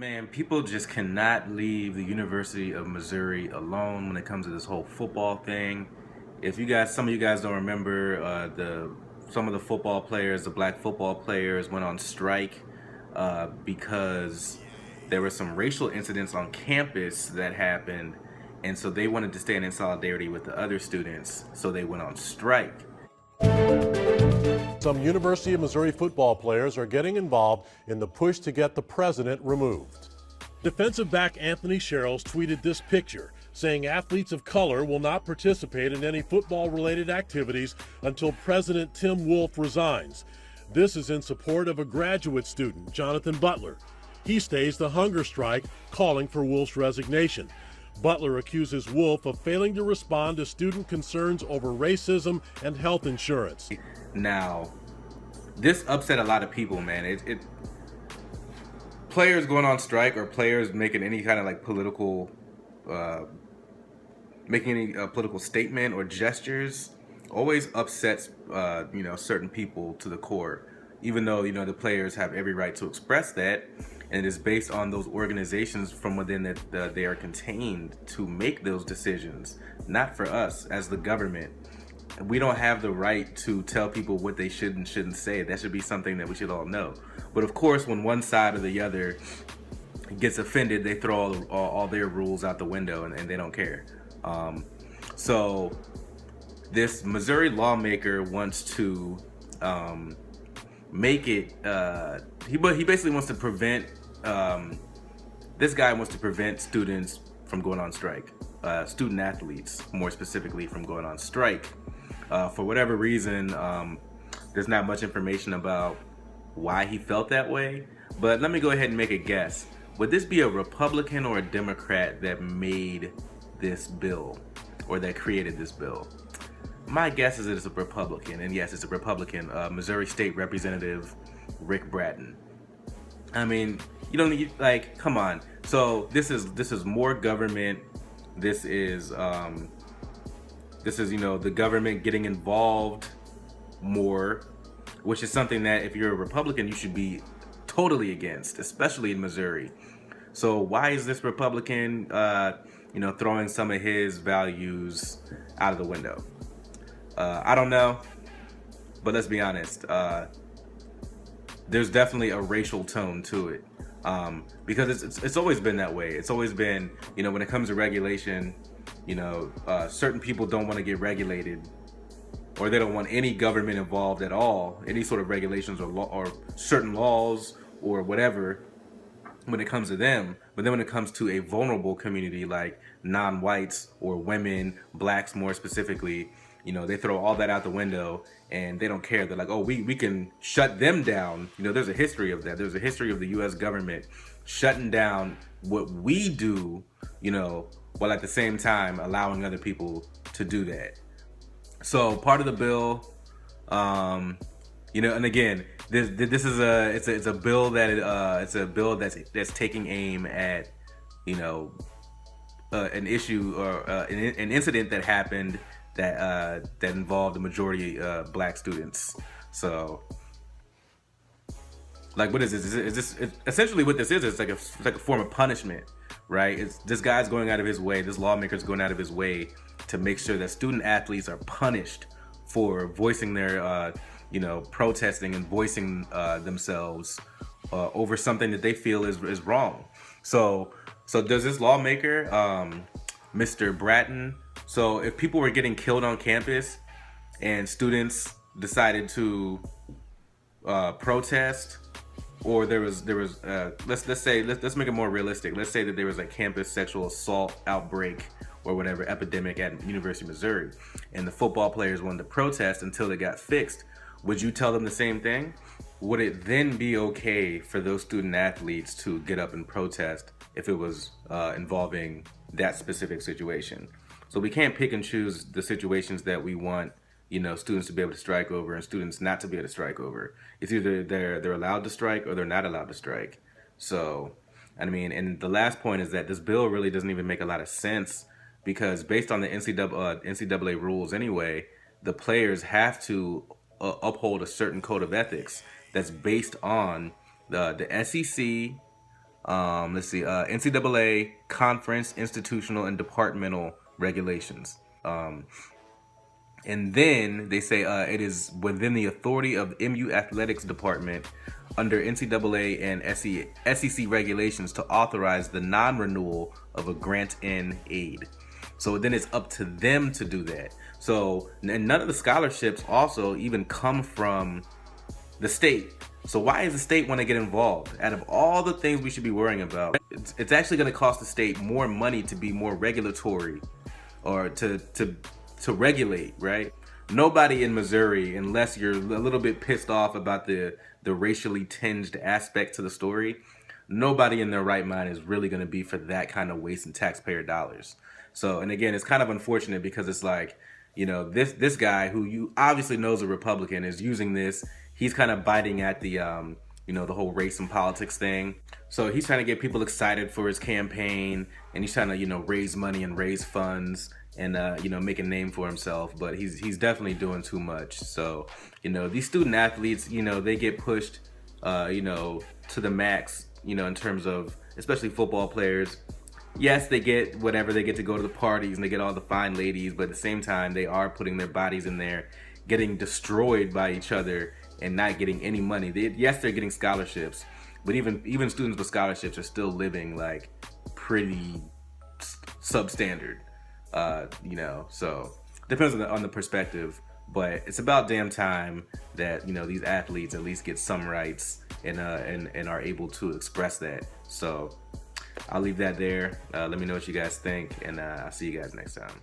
Man, people just cannot leave the University of Missouri alone when it comes to this whole football thing. If you guys, some of you guys don't remember, the some of the football players, the black football players, went on strike because there were some racial incidents on campus that happened, and so they wanted to stand in solidarity with the other students, so they went on strike. Some University of Missouri football players are getting involved in the push to get the president removed. Defensive back Anthony Sherrills tweeted this picture, saying athletes of color will not participate in any football-related activities until President Tim Wolf resigns. This is in support of a graduate student, Jonathan Butler. He stays the hunger strike, calling for Wolf's resignation. Butler accuses Wolf of failing to respond to student concerns over racism and health insurance. Now, this upset a lot of people, man. Players going on strike or players making any kind of like political, making any political statement or gestures always upsets, certain people to the core. Even though the players have every right to express that, and it is based on those organizations from within that they are contained to make those decisions, not for us as the government. We don't have the right to tell people what they should and shouldn't say. That should be something that we should all know. But of course, when one side or the other gets offended, they throw all their rules out the window and they don't care. So this Missouri lawmaker wants to make it. He basically wants to prevent. This guy wants to prevent students from going on strike. Student athletes, more specifically, from going on strike. For whatever reason, there's not much information about why he felt that way. But let me go ahead and make a guess. Would this be a Republican or a Democrat that made this bill or that created this bill? My guess is that it's a Republican, and yes, it's a Republican. Missouri State Representative Rick Bratton. I mean, you don't need, like, come on. So this is more government. This is the government getting involved more, which is something that if you're a Republican, you should be totally against, especially in Missouri. So why is this Republican, throwing some of his values out of the window? I don't know, but let's be honest. There's definitely a racial tone to it, because it's always been that way. It's always been, when it comes to regulation, certain people don't want to get regulated, or they don't want any government involved at all, any sort of regulations or certain laws or whatever when it comes to them. But then when it comes to a vulnerable community like non-whites or women, blacks more specifically, they throw all that out the window and they don't care. They're like, oh, we can shut them down. There's a history of that. There's a history of the U.S. government shutting down what we do, while at the same time allowing other people to do that. So part of the bill, and again, this is a bill that's taking aim at, an issue or an incident that happened that involved the majority black students. So, like, what is this? Is this essentially what this is? It's like a form of punishment, right? It's this guy's going out of his way. This lawmaker's going out of his way to make sure that student athletes are punished for voicing their, protesting and voicing themselves over something that they feel is wrong. So does this lawmaker, Mr. Bratton? So if people were getting killed on campus and students decided to protest, or there was let's make it more realistic. Let's say that there was a campus sexual assault outbreak or whatever epidemic at University of Missouri, and the football players wanted to protest until it got fixed. Would you tell them the same thing? Would it then be okay for those student athletes to get up and protest if it was involving that specific situation? So we can't pick and choose the situations that we want, students to be able to strike over and students not to be able to strike over. It's either they're allowed to strike or they're not allowed to strike. So, I mean, and the last point is that this bill really doesn't even make a lot of sense, because based on the NCAA rules anyway, the players have to uphold a certain code of ethics that's based on the SEC, Let's see, NCAA conference, institutional, and departmental regulations. And then they say it is within the authority of MU Athletics Department under NCAA and SEC regulations to authorize the non-renewal of a grant-in aid. So then it's up to them to do that. So, and none of the scholarships also even come from the state. So why does the state want to get involved? Out of all the things we should be worrying about, it's actually going to cost the state more money to be more regulatory, or to regulate, right? Nobody in Missouri, unless you're a little bit pissed off about the racially tinged aspect to the story, nobody in their right mind is really going to be for that kind of waste in taxpayer dollars. So, and again, it's kind of unfortunate because it's like, you know, this guy who you obviously knows a Republican is using this. He's kind of biting at the, you know, the whole race and politics thing. So he's trying to get people excited for his campaign, and he's trying to, you know, raise money and raise funds and, you know, make a name for himself. But he's definitely doing too much. So, you know, these student athletes, you know, they get pushed, you know, to the max, you know, in terms of, especially football players. Yes, they get whatever, they get to go to the parties and they get all the fine ladies, but at the same time, they are putting their bodies in there, getting destroyed by each other and not getting any money. Yes, they're getting scholarships, but even students with scholarships are still living like pretty substandard, you know. So depends on the perspective, but it's about damn time that, you know, these athletes at least get some rights and are able to express that. So I'll leave that there. Let me know what you guys think, and I'll see you guys next time.